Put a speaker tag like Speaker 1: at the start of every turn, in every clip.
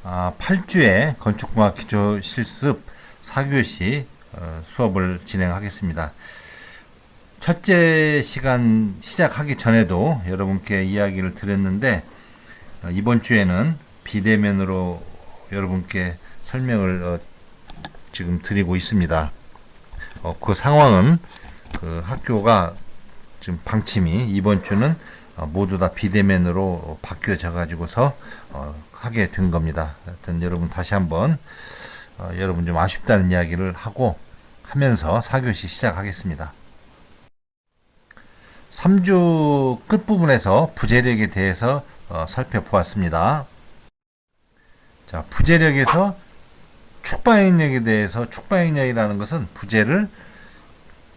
Speaker 1: 8주의 건축공학 기초 실습 4교시 수업을 진행하겠습니다. 첫째 시간 시작하기 전에도 여러분께 이야기를 드렸는데 이번 주에는 비대면으로 여러분께 설명을 지금 드리고 있습니다. 그 상황은 그 학교가 지금 방침이 이번 주는 모두 다 비대면으로 바뀌어져 가지고서 하게 된 겁니다. 하여튼 여러분 다시 한번 여러분 좀 아쉽다는 이야기를 하면서 4교시 시작하겠습니다. 3주 끝부분에서 부재력에 대해서 살펴보았습니다. 자, 부재력에서 축방행력에 대해서, 축방행력이라는 것은 부재를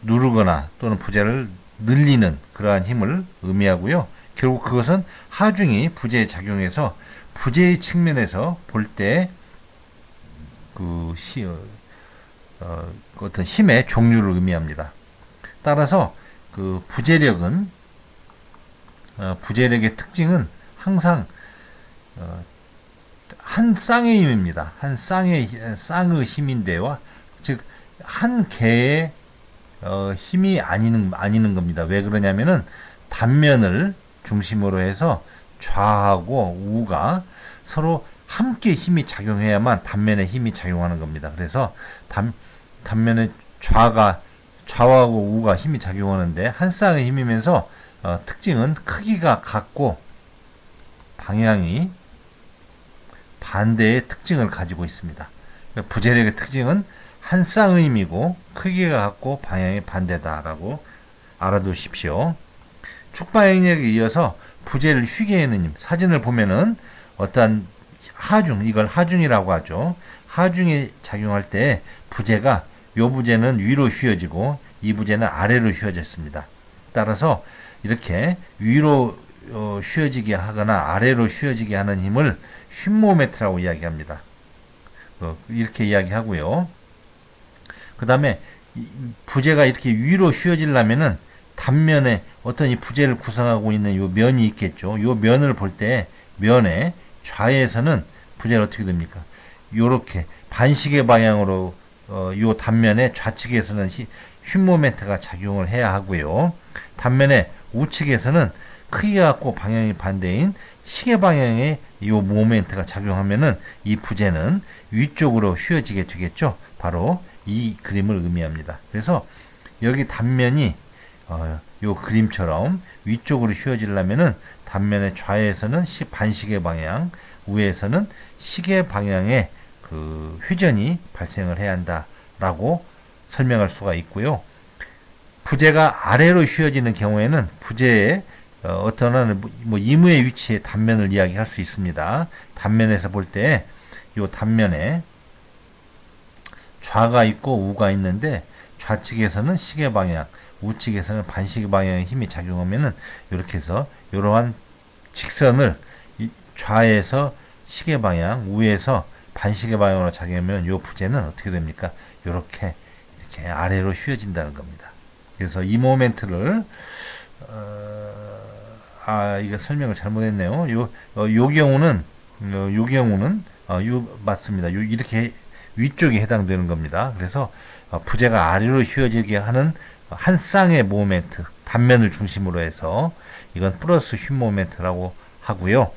Speaker 1: 누르거나 또는 부재를 늘리는 그러한 힘을 의미하고요. 결국 그것은 하중이 부재에 작용해서 부재의 측면에서 볼 때 어떤 힘의 종류를 의미합니다. 따라서 그 부재력은 부재력의 특징은 항상 한 쌍의 힘입니다. 한 쌍의 힘인데요. 즉 한 개의 힘이 아니는 겁니다. 왜 그러냐면은 단면을 중심으로 해서 좌하고 우가 서로 함께 힘이 작용해야만 단면에 힘이 작용하는 겁니다. 그래서 단면에 좌하고 우가 힘이 작용하는데 한 쌍의 힘이면서 특징은 크기가 같고 방향이 반대의 특징을 가지고 있습니다. 부재력의 특징은 한 쌍의 힘이고 크기가 같고 방향이 반대다라고 알아두십시오. 축방행력에 이어서 부재를 휘게 하는 힘. 사진을 보면은 어떠한 하중, 이걸 하중이라고 하죠. 하중이 작용할 때 부재가 요 부재는 위로 휘어지고 이 부재는 아래로 휘어졌습니다. 따라서 이렇게 위로 휘어지게 하거나 아래로 휘어지게 하는 힘을 휨모멘트라고 이야기합니다. 이렇게 이야기하고요. 그 다음에 부재가 이렇게 위로 휘어지려면은 단면에 어떤 이 부재를 구성하고 있는 요 면이 있겠죠. 요 면을 볼 때 면의 좌에서는 부재가 어떻게 됩니까? 요렇게 반시계 방향으로 요 단면의 좌측에서는 휨모멘트가 작용을 해야 하고요. 단면의 우측에서는 크기가 같고 방향이 반대인 시계 방향의 요 모멘트가 작용하면은 이 부재는 위쪽으로 휘어지게 되겠죠. 바로 이 그림을 의미합니다. 그래서 여기 단면이 요 그림처럼 위쪽으로 휘어지려면은 단면의 좌에서는 반시계 방향, 우에서는 시계 방향의 그 회전이 발생을 해야 한다라고 설명할 수가 있고요. 부재가 아래로 휘어지는 경우에는 부재의 어떤 이무의 위치의 단면을 이야기할 수 있습니다. 단면에서 볼 때 요 단면에 좌가 있고 우가 있는데 좌측에서는 시계 방향, 우측에서는 반시계 방향의 힘이 작용하면은 이렇게 해서 이러한 직선을 좌에서 시계 방향, 우에서 반시계 방향으로 작용하면 이 부재는 어떻게 됩니까? 이렇게 아래로 휘어진다는 겁니다. 그래서 이 모멘트를 이거 설명을 잘못했네요. 요 경우는 맞습니다. 이렇게 위쪽에 해당되는 겁니다. 그래서 부재가 아래로 휘어지게 하는 한 쌍의 모멘트, 단면을 중심으로 해서 이건 플러스 휨모멘트라고 하고요.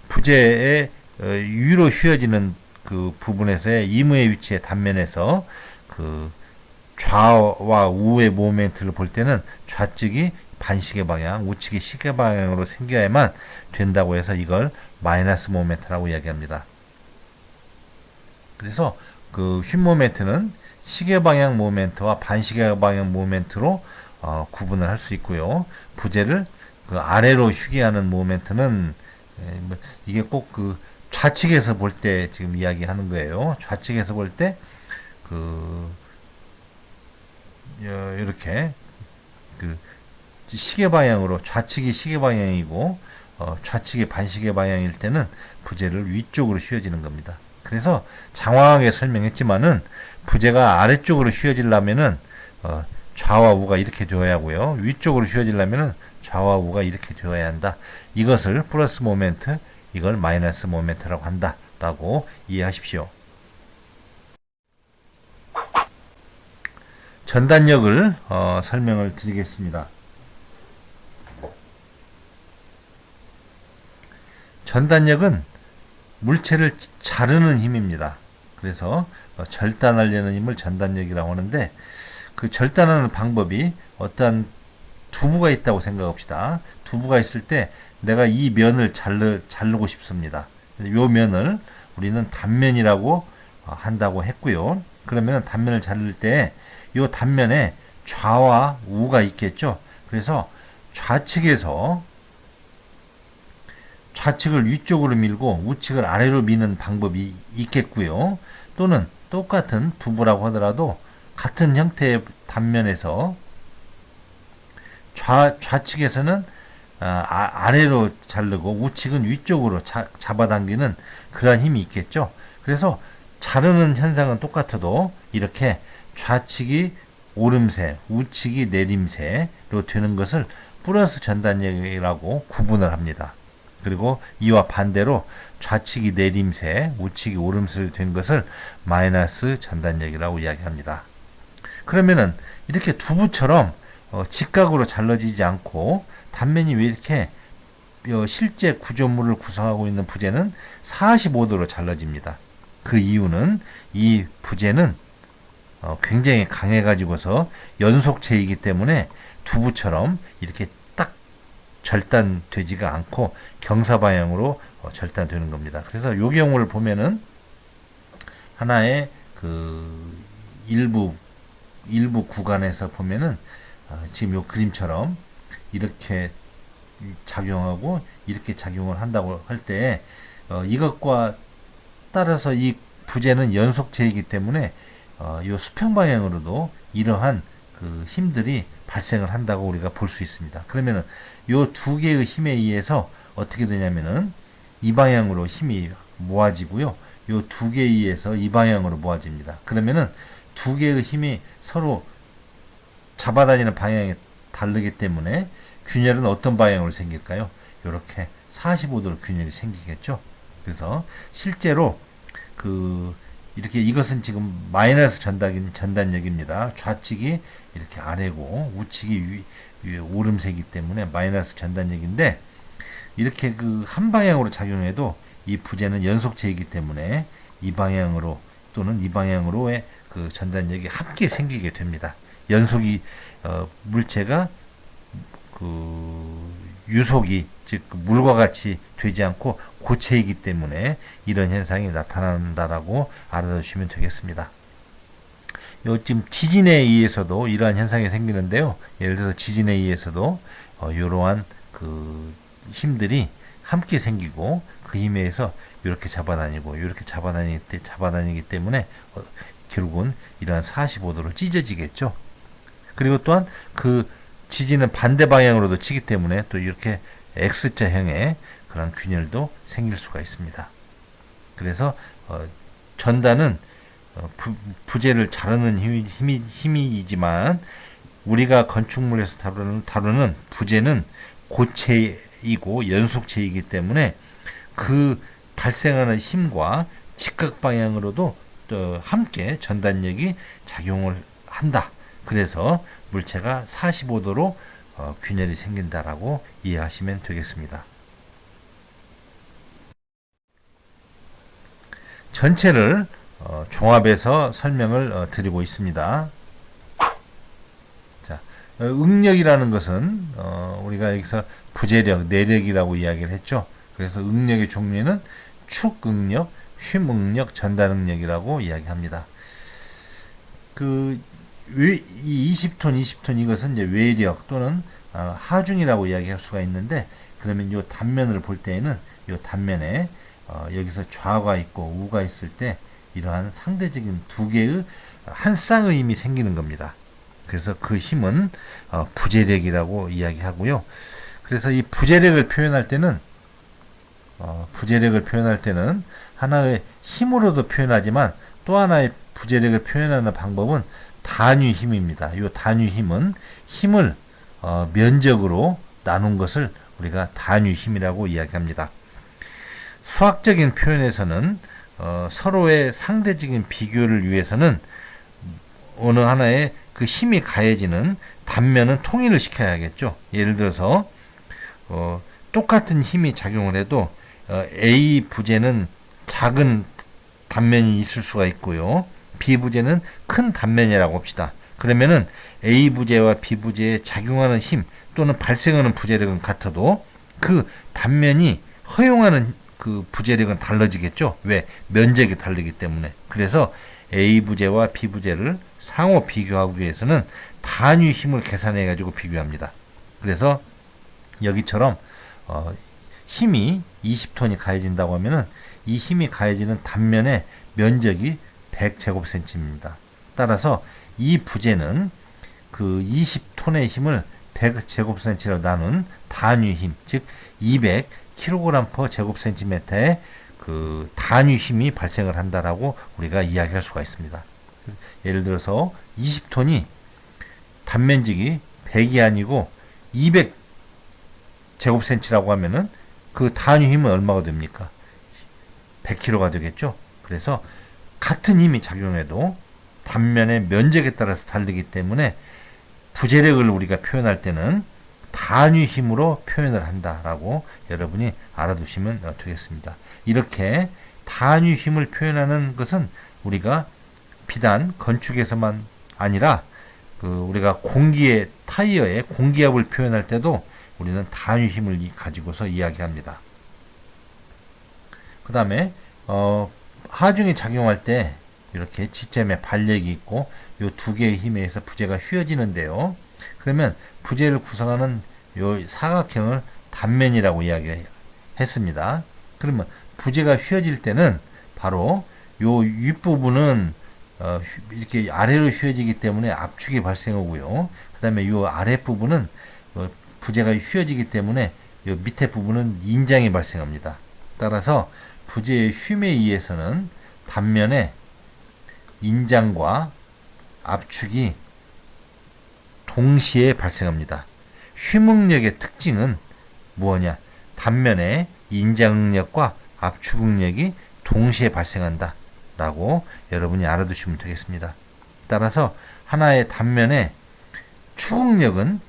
Speaker 1: 부재의 위로 휘어지는 그 부분에서의 이무의 위치의 단면에서 그 좌와 우의 모멘트를 볼 때는 좌측이 반시계 방향, 우측이 시계 방향으로 생겨야만 된다고 해서 이걸 마이너스 모멘트라고 이야기합니다. 그래서 그 휨모멘트는 시계 방향 모멘트와 반시계 방향 모멘트로 구분을 할 수 있고요. 부재를 그 아래로 휘게 하는 모멘트는 이게 꼭 그 좌측에서 볼 때 지금 이야기하는 거예요. 좌측에서 볼 때 이렇게 그 시계 방향으로 좌측이 시계 방향이고 좌측이 반시계 방향일 때는 부재를 위쪽으로 휘어지는 겁니다. 그래서 장황하게 설명했지만은 부재가 아래쪽으로 휘어지려면은 좌와 우가 이렇게 되어야 하고요. 위쪽으로 휘어지려면은 좌와 우가 이렇게 되어야 한다. 이것을 플러스 모멘트, 이걸 마이너스 모멘트라고 한다. 라고 이해하십시오. 전단력을 설명을 드리겠습니다. 전단력은 물체를 자르는 힘입니다. 그래서 절단하려는 힘을 전단력이라고 하는데, 그 절단하는 방법이 어떠한 두부가 있다고 생각합시다. 두부가 있을 때 내가 이 면을 자르고 싶습니다. 이 면을 우리는 단면이라고 한다고 했고요. 그러면 단면을 자를 때 이 단면에 좌와 우가 있겠죠. 그래서 좌측에서 좌측을 위쪽으로 밀고 우측을 아래로 미는 방법이 있겠고요. 또는 똑같은 두부라고 하더라도 같은 형태의 단면에서 좌측에서는 아래로 자르고 우측은 위쪽으로 잡아당기는 그런 힘이 있겠죠. 그래서 자르는 현상은 똑같아도 이렇게 좌측이 오름세, 우측이 내림세로 되는 것을 플러스 전단력이라고 구분을 합니다. 그리고 이와 반대로 좌측이 내림세, 우측이 오름세로 된 것을 마이너스 전단력이라고 이야기합니다. 그러면은 이렇게 두부처럼 직각으로 잘라지지 않고 단면이 왜 이렇게 실제 구조물을 구성하고 있는 부재는 45도로 잘라집니다. 그 이유는 이 부재는 굉장히 강해가지고서 연속체이기 때문에 두부처럼 이렇게 딱 절단되지가 않고 경사방향으로 절단되는 겁니다. 그래서 이 경우를 보면은 하나의 그 일부 구간에서 보면은 지금 이 그림처럼 이렇게 작용하고 이렇게 작용을 한다고 할 때 이것과 따라서 이 부재는 연속체이기 때문에 이 수평 방향으로도 이러한 그 힘들이 발생을 한다고 우리가 볼 수 있습니다. 그러면은 이 두 개의 힘에 의해서 어떻게 되냐면은 이 방향으로 힘이 모아지고요. 이 두 개에 의해서 이 방향으로 모아집니다. 그러면은 두 개의 힘이 서로 잡아다니는 방향이 다르기 때문에 균열은 어떤 방향으로 생길까요? 이렇게 45도로 균열이 생기겠죠. 그래서 실제로 이렇게 이것은 지금 마이너스 전단력입니다. 좌측이 이렇게 아래고 우측이 위에 오름세이기 때문에 마이너스 전단력인데, 이렇게 한 방향으로 작용해도 이 부재는 연속체이기 때문에 이 방향으로 또는 이 방향으로의 그 전단력이 함께 생기게 됩니다. 연속이 물체가 유속이 즉 물과 같이 되지 않고 고체이기 때문에 이런 현상이 나타난다라고 알아두시면 되겠습니다. 지금 지진에 의해서도 이러한 현상이 생기는데요. 예를 들어서 지진에 의해서도 이러한 그 힘들이 함께 생기고 그 힘에 의해서 이렇게 잡아다니고 이렇게 잡아다니기 때문에 결국은 이러한 45도로 찢어지겠죠. 그리고 또한 그 지진은 반대 방향으로도 치기 때문에 또 이렇게 X자형의 그런 균열도 생길 수가 있습니다. 그래서 전단은 부재를 자르는 힘이지만 우리가 건축물에서 다루는 부재는 고체이고 연속체이기 때문에 그 발생하는 힘과 직각 방향으로도 또 함께 전단력이 작용을 한다. 그래서 물체가 45도로 균열이 생긴다라고 이해하시면 되겠습니다. 전체를 종합해서 설명을 드리고 있습니다. 자, 응력이라는 것은 우리가 여기서 부재력, 내력이라고 이야기를 했죠. 그래서 응력의 종류는 축응력, 휨응력, 전단응력이라고 이야기합니다. 이 20톤 이것은 이제 외력 또는 하중이라고 이야기할 수가 있는데, 그러면 이 단면을 볼 때에는 이 단면에 여기서 좌가 있고 우가 있을 때 이러한 상대적인 두 개의 한 쌍의 힘이 생기는 겁니다. 그래서 그 힘은 부재력이라고 이야기하고요. 그래서 이 부재력을 표현할 때는 하나의 힘으로도 표현하지만 또 하나의 부재력을 표현하는 방법은 단위 힘입니다. 이 단위 힘은 힘을 면적으로 나눈 것을 우리가 단위 힘이라고 이야기합니다. 수학적인 표현에서는 서로의 상대적인 비교를 위해서는 어느 하나의 그 힘이 가해지는 단면은 통일을 시켜야겠죠. 예를 들어서 똑같은 힘이 작용을 해도 A 부재는 작은 단면이 있을 수가 있고요. B 부재는 큰 단면이라고 합시다. 그러면은 A 부재와 B 부재에 작용하는 힘 또는 발생하는 부재력은 같아도 그 단면이 허용하는 그 부재력은 달라지겠죠. 왜? 면적이 다르기 때문에. 그래서 A 부재와 B 부재를 상호 비교하기 위해서는 단위 힘을 계산해 가지고 비교합니다. 그래서 여기처럼 힘이 20톤이 가해진다고 하면은 이 힘이 가해지는 단면의 면적이 100제곱센티미터입니다. 따라서 이 부재는 그 20톤의 힘을 100제곱센티미터로 나눈 단위 힘, 즉 200kg/제곱센티미터의 그 단위 힘이 발생을 한다라고 우리가 이야기할 수가 있습니다. 예를 들어서 20톤이 단면적이 100이 아니고 200제곱센티라고 하면은 그 단위 힘은 얼마가 됩니까? 100kg가 되겠죠. 그래서 같은 힘이 작용해도 단면의 면적에 따라서 다르기 때문에 부재력을 우리가 표현할 때는 단위 힘으로 표현을 한다라고 여러분이 알아두시면 되겠습니다. 이렇게 단위 힘을 표현하는 것은 우리가 비단 건축에서만 아니라 우리가 공기의 타이어의 공기압을 표현할 때도 우리는 단위 힘을 가지고서 이야기합니다. 그 다음에 하중이 작용할 때 이렇게 지점에 발력이 있고 이 두 개의 힘에 의해서 부재가 휘어지는데요. 그러면 부재를 구성하는 이 사각형을 단면이라고 이야기했습니다. 그러면 부재가 휘어질 때는 바로 이 윗부분은 이렇게 아래로 휘어지기 때문에 압축이 발생하고요. 그 다음에 이 아랫부분은 부재가 휘어지기 때문에 이 밑에 부분은 인장이 발생합니다. 따라서 부재의 쉼에 의해서는 단면에 인장과 압축이 동시에 발생합니다. 휘응력의 특징은 무엇이냐? 단면에 인장응력과 압축응력이 동시에 발생한다 라고 여러분이 알아두시면 되겠습니다. 따라서 하나의 단면에 축응력은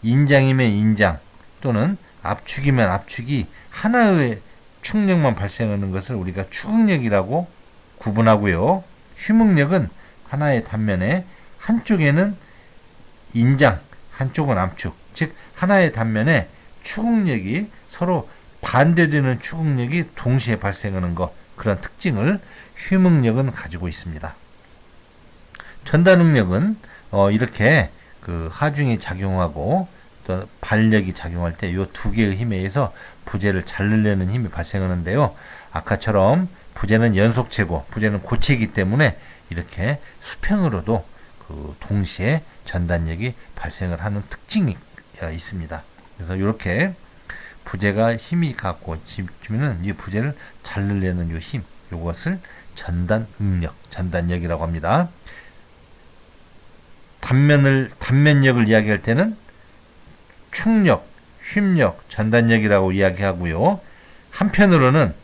Speaker 1: 인장이면 인장 또는 압축이면 압축이 하나의 축력만 발생하는 것을 우리가 축응력이라고 구분하고요. 휘응력은 하나의 단면에 한쪽에는 인장, 한쪽은 압축, 즉 하나의 단면에 축응력이 서로 반대되는 축응력이 동시에 발생하는 것, 그런 특징을 휘응력은 가지고 있습니다. 전단응력은 이렇게 그 하중이 작용하고 또 발력이 작용할 때 이 두 개의 힘에 의해서 부재를 잘 늘려는 힘이 발생하는데요. 아까처럼 부재는 연속체고 부재는 고체이기 때문에 이렇게 수평으로도 그 동시에 전단력이 발생을 하는 특징이 있습니다. 그래서 이렇게 부재가 힘이 갖고 지면은 이 부재를 잘 늘려는 이 힘, 이것을 전단응력, 전단력이라고 합니다. 단면력을 이야기할 때는 축력, 쉼력, 전단력이라고 이야기하고요. 한편으로는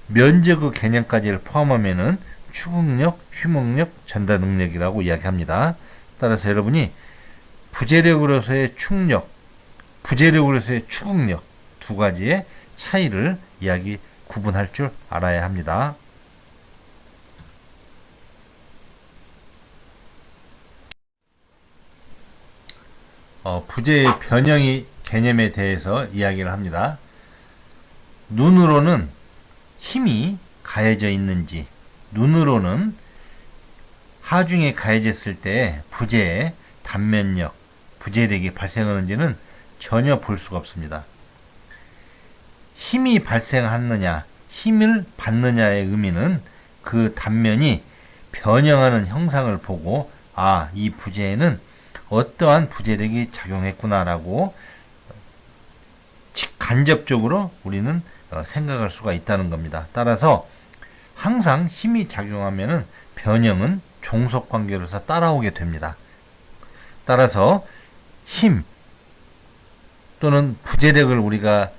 Speaker 1: 면적의 개념까지를 포함하면은 축응력, 휘응력, 전단응력이라고 이야기합니다. 따라서 여러분이 부재력으로서의 축력, 부재력으로서의 축응력 두 가지의 차이를 구분할 줄 알아야 합니다. 부재의 변형의 개념에 대해서 이야기를 합니다. 눈으로는 힘이 가해져 있는지, 눈으로는 하중에 가해졌을 때 부재의 단면력, 부재력이 발생하는지는 전혀 볼 수가 없습니다. 힘이 발생하느냐, 힘을 받느냐의 의미는 그 단면이 변형하는 형상을 보고 이 부재에는 어떠한 부재력이 작용했구나라고 간접적으로 우리는 생각할 수가 있다는 겁니다. 따라서 항상 힘이 작용하면은 변형은 종속관계로서 따라오게 됩니다. 따라서 힘 또는 부재력을 우리가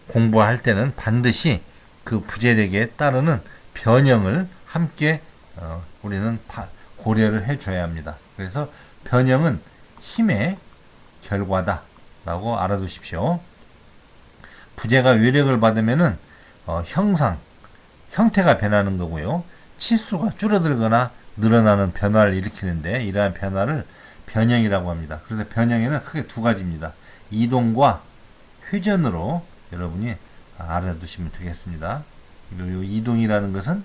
Speaker 1: 공부할 때는 반드시 그 부재력에 따르는 변형을 함께 우리는 고려를 해줘야 합니다. 그래서 변형은 힘의 결과다라고 알아두십시오. 부재가 외력을 받으면은 형태가 변하는 거고요. 치수가 줄어들거나 늘어나는 변화를 일으키는데 이러한 변화를 변형이라고 합니다. 그래서 변형에는 크게 두 가지입니다. 이동과 회전으로 여러분이 알아두시면 되겠습니다. 요 이동이라는 것은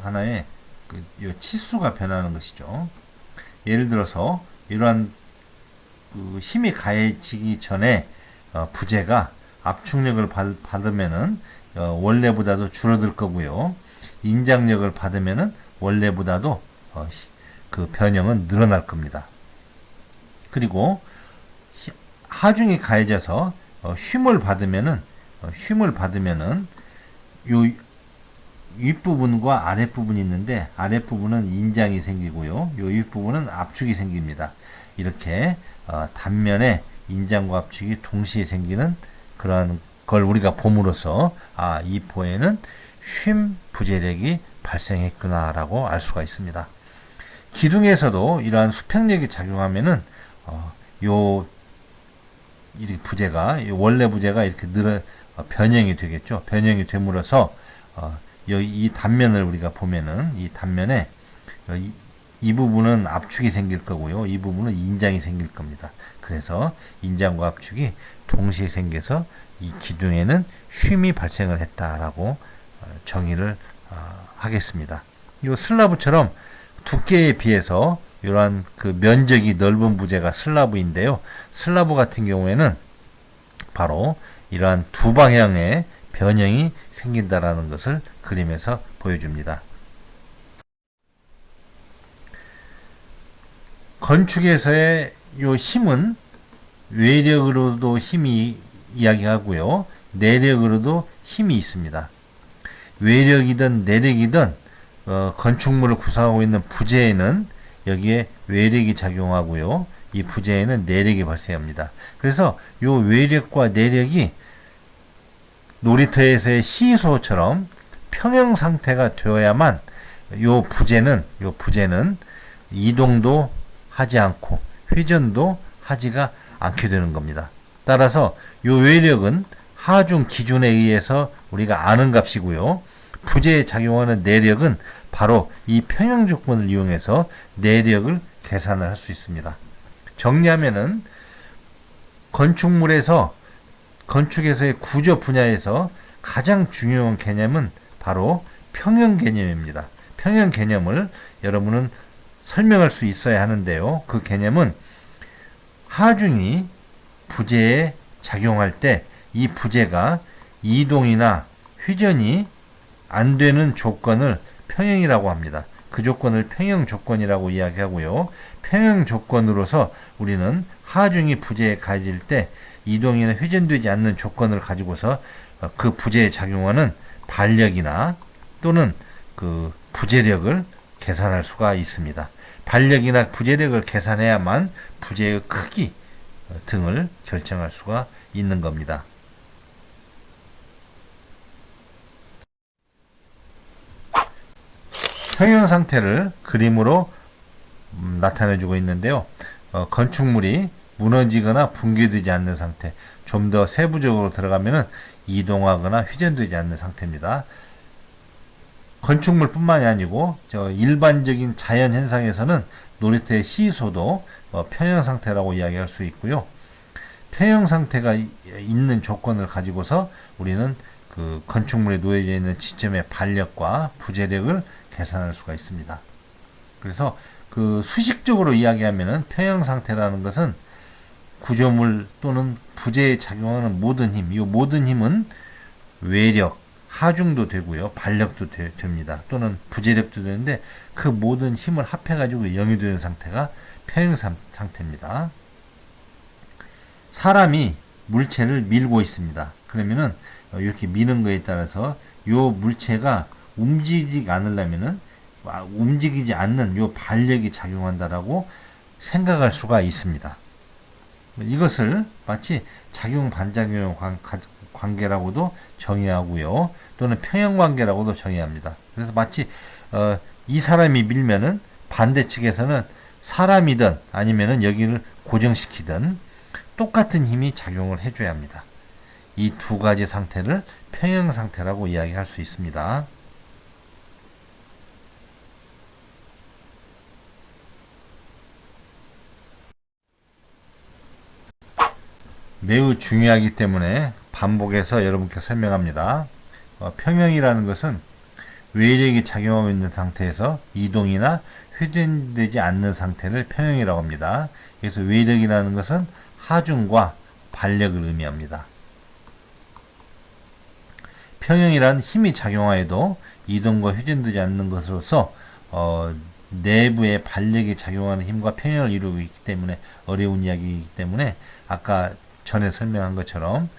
Speaker 1: 하나의 요 치수가 변하는 것이죠. 예를 들어서 이러한 힘이 가해지기 전에 부재가 압축력을 받으면은 원래보다도 줄어들 거고요. 인장력을 받으면은 원래보다도 그 변형은 늘어날 겁니다. 그리고 하중이 가해져서 쉼을 받으면은 요 윗부분과 아랫부분이 있는데 아랫부분은 인장이 생기고요. 요 윗부분은 압축이 생깁니다. 이렇게 단면에 인장과 압축이 동시에 생기는 그러한 걸 우리가 봄으로써 이 포에는 쉼 부재력이 발생했구나라고 알 수가 있습니다. 기둥에서도 이러한 수평력이 작용하면은 이 부재가 원래 부재가 이렇게 변형이 되겠죠. 변형이 됨으로써 이 단면을 우리가 보면은 이 단면에 이 부분은 압축이 생길 거고요. 이 부분은 인장이 생길 겁니다. 그래서 인장과 압축이 동시에 생겨서 이 기둥에는 쉼이 발생을 했다라고 정의를 하겠습니다. 이 슬라브처럼 두께에 비해서 이러한 그 면적이 넓은 부재가 슬라브인데요. 슬라브 같은 경우에는 바로 이러한 두 방향의 변형이 생긴다라는 것을 그림에서 보여줍니다. 건축에서의 이 힘은 외력으로도 힘이 이야기하고요. 내력으로도 힘이 있습니다. 외력이든 내력이든 건축물을 구성하고 있는 부재에는 여기에 외력이 작용하고요. 이 부재에는 내력이 발생합니다. 그래서 이 외력과 내력이 놀이터에서의 시소처럼 평형 상태가 되어야만 이 부재는 이동도 하지 않고 회전도 하지가 않게 되는 겁니다. 따라서 이 외력은 하중 기준에 의해서 우리가 아는 값이고요. 부재에 작용하는 내력은 바로 이 평형 조건을 이용해서 내력을 계산을 할 수 있습니다. 정리하면은 건축에서의 구조 분야에서 가장 중요한 개념은 바로 평형 개념입니다. 평형 개념을 여러분은 설명할 수 있어야 하는데요. 그 개념은 하중이 부재에 작용할 때 이 부재가 이동이나 회전이 안 되는 조건을 평형이라고 합니다. 그 조건을 평형 조건이라고 이야기하고요. 평형 조건으로서 우리는 하중이 부재에 가해질 때 이동이나 회전되지 않는 조건을 가지고서 그 부재에 작용하는 반력이나 또는 그 부재력을 계산할 수가 있습니다. 반력이나 부재력을 계산해야만 부재의 크기 등을 결정할 수가 있는 겁니다. 평형 상태를 그림으로 나타내주고 있는데요. 건축물이 무너지거나 붕괴되지 않는 상태, 좀 더 세부적으로 들어가면 이동하거나 회전되지 않는 상태입니다. 건축물뿐만이 아니고 일반적인 자연 현상에서는 놀이터의 시소도 평형 상태라고 이야기할 수 있고요. 평형 상태가 있는 조건을 가지고서 우리는 그 건축물에 놓여져 있는 지점의 반력과 부재력을 계산할 수가 있습니다. 그래서 그 수식적으로 이야기하면은 평형 상태라는 것은 구조물 또는 부재에 작용하는 모든 힘, 이 모든 힘은 외력, 하중도 되고요, 반력도 됩니다. 또는 부재력도 되는데 그 모든 힘을 합해가지고 0이 되는 상태가 평형 상태입니다. 사람이 물체를 밀고 있습니다. 그러면은 이렇게 미는 거에 따라서 이 물체가 움직이지 않으려면은 움직이지 않는 이 반력이 작용한다라고 생각할 수가 있습니다. 이것을 마치 작용 반작용 관계라고도 정의하고요. 또는 평형 관계라고도 정의합니다. 그래서 마치 이 사람이 밀면은 반대측에서는 사람이든 아니면은 여기를 고정시키든 똑같은 힘이 작용을 해줘야 합니다. 이 두 가지 상태를 평형 상태라고 이야기할 수 있습니다. 매우 중요하기 때문에 반복해서 여러분께 설명합니다. 평형이라는 것은 외력이 작용하고 있는 상태에서 이동이나 회전되지 않는 상태를 평형이라고 합니다. 그래서 외력이라는 것은 하중과 반력을 의미합니다. 평형이란 힘이 작용하여도 이동과 회전되지 않는 것으로서 내부의 반력이 작용하는 힘과 평형을 이루고 있기 때문에 어려운 이야기이기 때문에 아까 전에 설명한 것처럼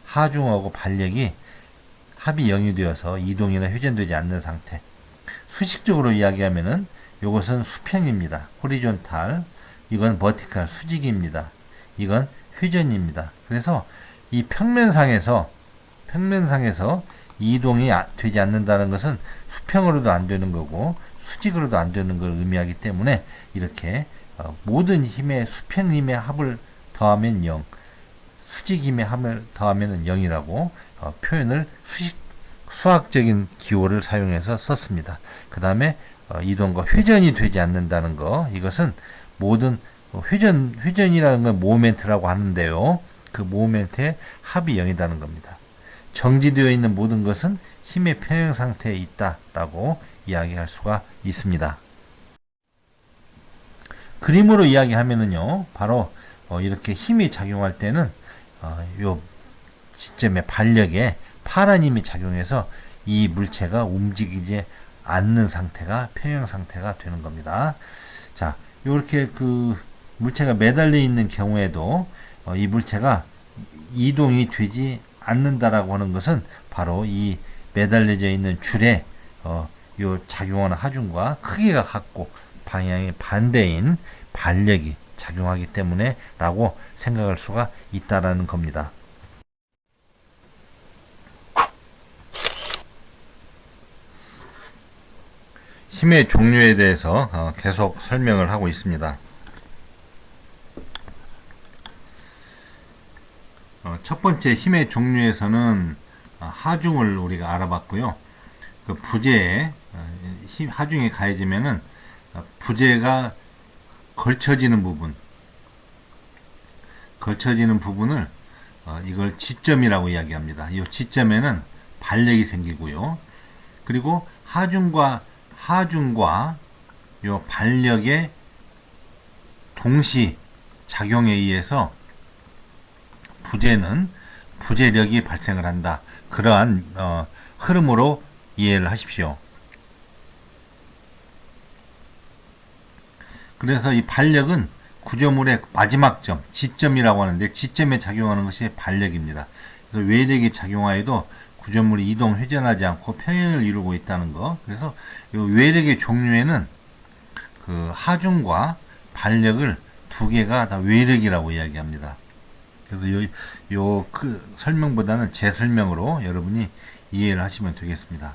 Speaker 1: 하중하고 반력이 합이 0이 되어서 이동이나 회전되지 않는 상태. 수식적으로 이야기하면은 이것은 수평입니다. 호리존탈. 이건 버티칼 수직입니다. 이건 회전입니다. 그래서 이 평면상에서 이동이 되지 않는다는 것은 수평으로도 안 되는 거고 수직으로도 안 되는 걸 의미하기 때문에 이렇게 모든 힘의 수평 힘의 합을 더하면 0, 수직 힘의 합을 더하면 0이라고 표현을 수학적인 기호를 사용해서 썼습니다. 그 다음에 이동과 회전이 되지 않는다는 거, 이것은 모든 회전이라는 건 모멘트라고 하는데요. 그 모멘트의 합이 0이라는 겁니다. 정지되어 있는 모든 것은 힘의 평형 상태에 있다라고 이야기할 수가 있습니다. 그림으로 이야기하면은요, 바로 이렇게 힘이 작용할 때는 요 지점의 반력에 파란 힘이 작용해서 이 물체가 움직이지 않는 상태가 평형 상태가 되는 겁니다. 자, 이렇게 그 물체가 매달려 있는 경우에도 이 물체가 이동이 되지 않는다라고 하는 것은 바로 이 매달려져 있는 줄에 요 작용하는 하중과 크기가 같고 방향이 반대인 반력이 작용하기 때문에 라고 생각할 수가 있다라는 겁니다. 힘의 종류에 대해서 계속 설명을 하고 있습니다. 첫 번째 힘의 종류에서는 하중을 우리가 알아봤고요. 그 부재에 하중이 가해지면은 부재가 걸쳐지는 부분을 이걸 지점이라고 이야기합니다. 이 지점에는 반력이 생기고요. 그리고 하중과 요 반력의 동시 작용에 의해서 부재력이 발생을 한다. 그러한 흐름으로 이해를 하십시오. 그래서 이 반력은 구조물의 마지막 점, 지점이라고 하는데 지점에 작용하는 것이 반력입니다. 그래서 외력이 작용하여도 구조물이 이동, 회전하지 않고 평형을 이루고 있다는 거. 그래서 이 외력의 종류에는 그 하중과 반력을 두 개가 다 외력이라고 이야기합니다. 그래서 그 설명보다는 제 설명으로 여러분이 이해를 하시면 되겠습니다.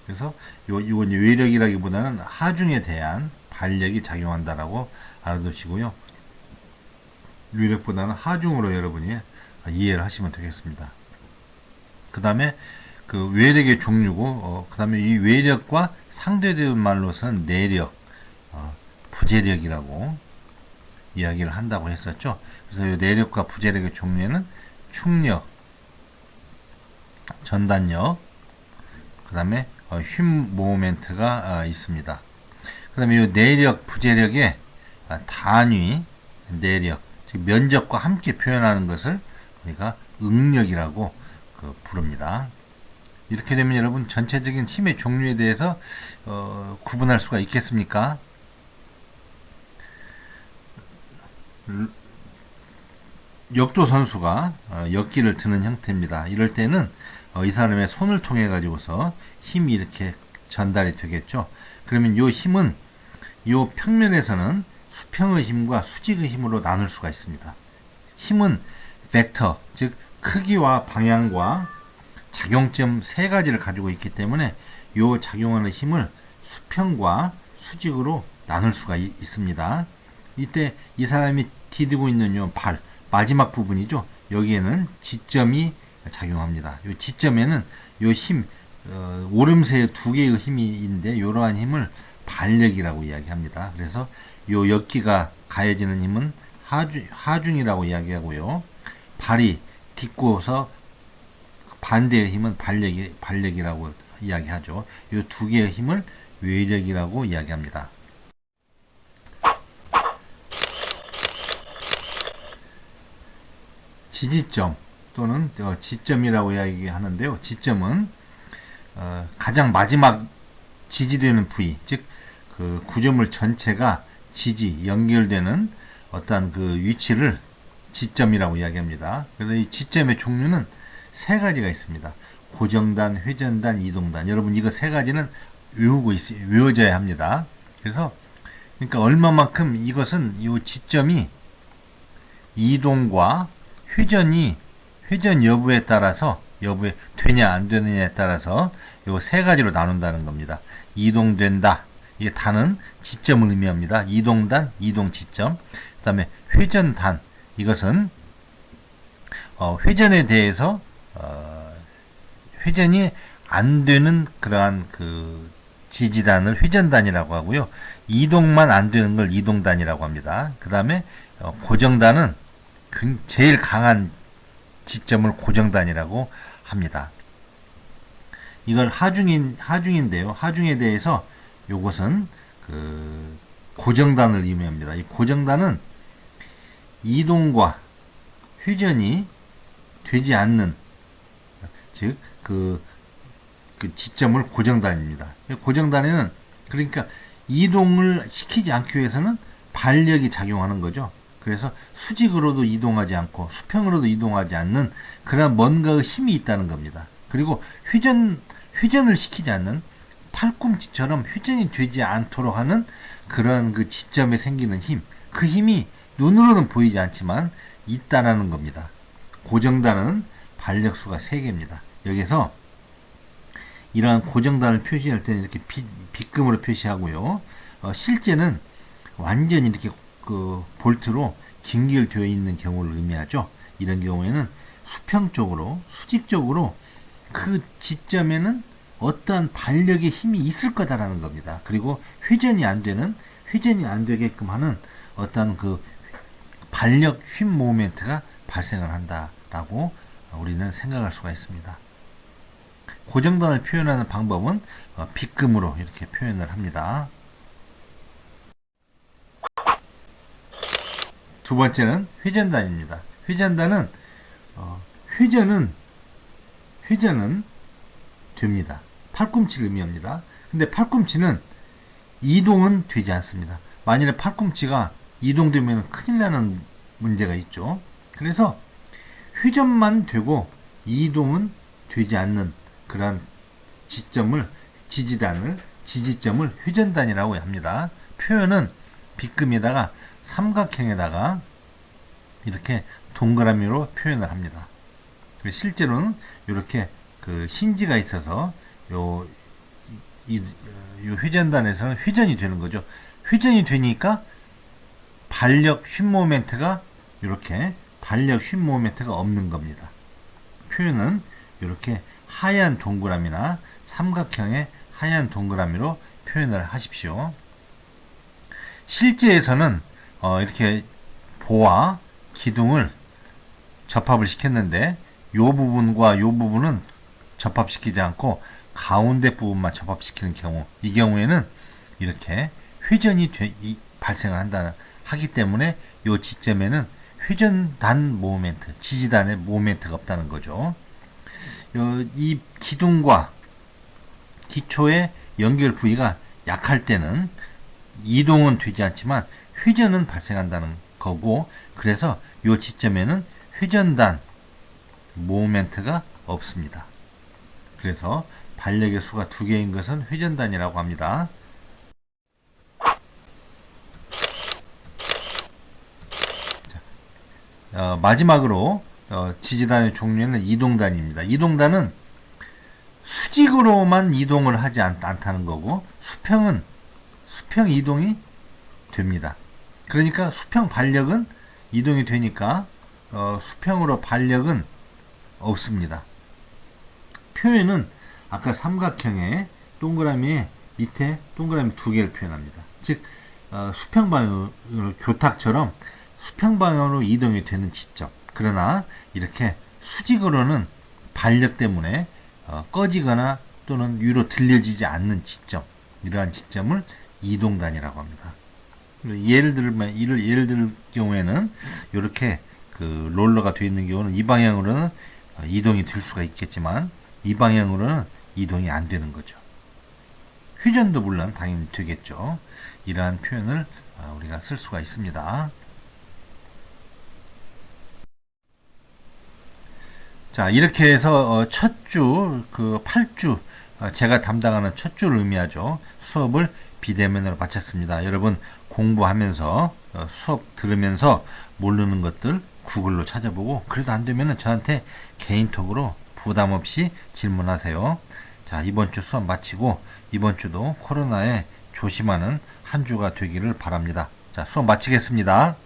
Speaker 1: 그래서 이건 외력이라기보다는 하중에 대한 반력이 작용한다라고 알아두시고요. 외력보다는 하중으로 여러분이 이해를 하시면 되겠습니다. 그 다음에 그 외력의 종류고, 그 다음에 이 외력과 상대되는 말로서는 내력, 부재력이라고 이야기를 한다고 했었죠. 그래서 이 내력과 부재력의 종류에는 충력, 전단력, 그 다음에 휨 모멘트가 있습니다. 그 다음에 이 내력, 부재력의 단위, 내력, 즉 면적과 함께 표현하는 것을 우리가 응력이라고 부릅니다. 이렇게 되면 여러분 전체적인 힘의 종류에 대해서 구분할 수가 있겠습니까? 역도 선수가 역기를 드는 형태입니다. 이럴 때는 이 사람의 손을 통해 가지고서 힘이 이렇게 전달이 되겠죠. 그러면 이 힘은 이 평면에서는 수평의 힘과 수직의 힘으로 나눌 수가 있습니다. 힘은 벡터, 즉 크기와 방향과 작용점 세 가지를 가지고 있기 때문에 요 작용하는 힘을 수평과 수직으로 나눌 수가 있습니다. 이때 이 사람이 디디고 있는 요 발, 마지막 부분이죠. 여기에는 지점이 작용합니다. 요 지점에는 요 힘, 오름세 두 개의 힘이 있는데 이러한 힘을 반력이라고 이야기합니다. 그래서 요 역기가 가해지는 힘은 하중이라고 이야기하고요. 발이 딛고서 반대의 힘은 반력이라고 이야기하죠. 이 두 개의 힘을 외력이라고 이야기합니다. 지지점 또는 지점이라고 이야기하는데요. 지점은 가장 마지막 지지되는 부위, 즉 그 구조물 전체가 연결되는 어떤 그 위치를 지점이라고 이야기합니다. 그래서 이 지점의 종류는 세 가지가 있습니다. 고정단, 회전단, 이동단. 여러분 이거 세 가지는 외워져야 합니다. 그래서 그러니까 얼마만큼 이것은 이 지점이 이동과 회전 여부에 따라서 되냐 안 되느냐에 따라서 이 세 가지로 나눈다는 겁니다. 이동된다. 이게 단은 지점을 의미합니다. 이동단, 이동 지점. 그다음에 회전단. 이것은 회전에 대해서 회전이 안 되는 그러한 그 지지단을 회전단이라고 하고요. 이동만 안 되는 걸 이동단이라고 합니다. 그 다음에 고정단은 제일 강한 지점을 고정단이라고 합니다. 이걸 하중인데요. 하중에 대해서 요것은 그 고정단을 의미합니다. 이 고정단은 이동과 회전이 되지 않는, 즉 그 지점을 고정단입니다. 고정단에는 그러니까 이동을 시키지 않기 위해서는 반력이 작용하는 거죠. 그래서 수직으로도 이동하지 않고 수평으로도 이동하지 않는 그런 뭔가의 힘이 있다는 겁니다. 그리고 회전을 시키지 않는 팔꿈치처럼 회전이 되지 않도록 하는 그런 그 지점에 생기는 힘, 그 힘이 눈으로는 보이지 않지만 있다라는 겁니다. 고정단은 반력수가 3개입니다. 여기서 이러한 고정단을 표시할 때는 이렇게 빗금으로 표시하고요. 실제는 완전히 이렇게 그 볼트로 긴결되어 있는 경우를 의미하죠. 이런 경우에는 수평적으로, 수직적으로 그 지점에는 어떠한 반력의 힘이 있을 거다라는 겁니다. 그리고 회전이 안 되게끔 하는 어떤 그 반력 쉼 모멘트가 발생을 한다라고 우리는 생각할 수가 있습니다. 고정단을 표현하는 방법은 빗금으로 이렇게 표현을 합니다. 두 번째는 회전단입니다. 회전단은 회전은 됩니다. 팔꿈치를 의미합니다. 근데 팔꿈치는 이동은 되지 않습니다. 만일에 팔꿈치가 이동되면 큰일 나는 문제가 있죠. 그래서 회전만 되고 이동은 되지 않는 그런 지지점을 회전단이라고 합니다. 표현은 빗금에다가 삼각형에다가 이렇게 동그라미로 표현을 합니다. 실제로는 이렇게 그 힌지가 있어서 요 회전단에서는 회전이 되는 거죠. 회전이 되니까 반력 쉼 모멘트가 이렇게 반력 쉼 모멘트가 없는 겁니다. 표현은 이렇게 하얀 동그라미나 삼각형의 하얀 동그라미로 표현을 하십시오. 실제에서는 이렇게 보와 기둥을 접합을 시켰는데 요 부분과 요 부분은 접합시키지 않고 가운데 부분만 접합시키는 경우, 이 경우에는 이렇게 회전이 발생을 하기 때문에 요 지점에는 회전단 모멘트, 지지단의 모멘트가 없다는 거죠. 이 기둥과 기초의 연결 부위가 약할 때는 이동은 되지 않지만 회전은 발생한다는 거고, 그래서 이 지점에는 회전단 모멘트가 없습니다. 그래서 반력의 수가 2개인 것은 회전단이라고 합니다. 마지막으로 지지단의 종류는 이동단입니다. 이동단은 수직으로만 이동을 하지 않다는 거고, 수평 이동이 됩니다. 그러니까 수평 반력은 이동이 되니까 수평으로 반력은 없습니다. 표현은 아까 삼각형의 동그라미에 밑에 동그라미 두 개를 표현합니다. 즉 수평 방향으로, 교탁처럼 수평 방향으로 이동이 되는 지점. 그러나 이렇게 수직으로는 반력 때문에 꺼지거나 또는 위로 들려지지 않는 지점, 이러한 지점을 이동단이라고 합니다. 예를 들 경우에는 이렇게 그 롤러가 되어 있는 경우는 이 방향으로는 이동이 될 수가 있겠지만 이 방향으로는 이동이 안 되는 거죠. 회전도 물론 당연히 되겠죠. 이러한 표현을 우리가 쓸 수가 있습니다. 자, 이렇게 해서 첫 주, 그 8주, 제가 담당하는 첫 주를 의미하죠. 수업을 비대면으로 마쳤습니다. 여러분 공부하면서 수업 들으면서 모르는 것들 구글로 찾아보고, 그래도 안 되면 저한테 개인톡으로 부담 없이 질문하세요. 자, 이번 주 수업 마치고 이번 주도 코로나에 조심하는 한 주가 되기를 바랍니다. 자, 수업 마치겠습니다.